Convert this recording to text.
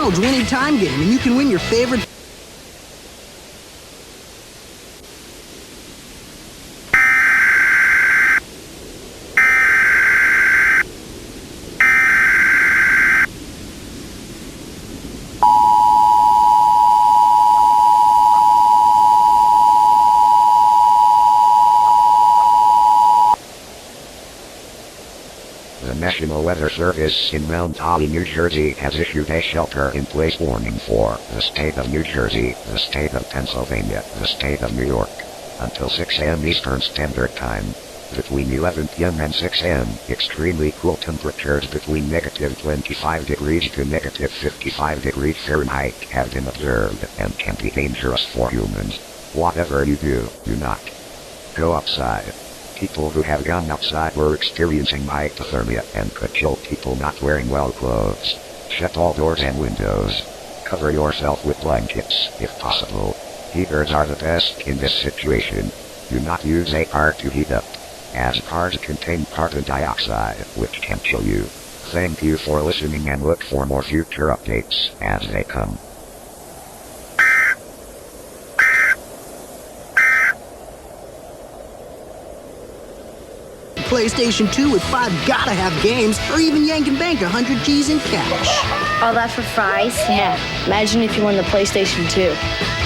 McDonald's winning time game, and you can win your favorite... The National Weather Service in Mount Holly, New Jersey has issued a shelter-in-place warning for the state of New Jersey, the state of Pennsylvania, the state of New York, until 6 a.m. Eastern Standard Time. Between 11 p.m. and 6 a.m., extremely cool temperatures between negative 25 degrees to negative 55 degrees Fahrenheit have been observed and can be dangerous for humans. Whatever you do, do not go outside. People who have gone outside were experiencing hypothermia and could kill people not wearing well clothes. Shut all doors and windows. Cover yourself with blankets, if possible. Heaters are the best in this situation. Do not use a car to heat up, as cars contain carbon dioxide, which can kill you. Thank you for listening, and look for more future updates as they come. PlayStation 2 with 5 gotta-have games, or even yank and bank 100 G's in cash. All that for fries? Yeah, imagine if you won the PlayStation 2.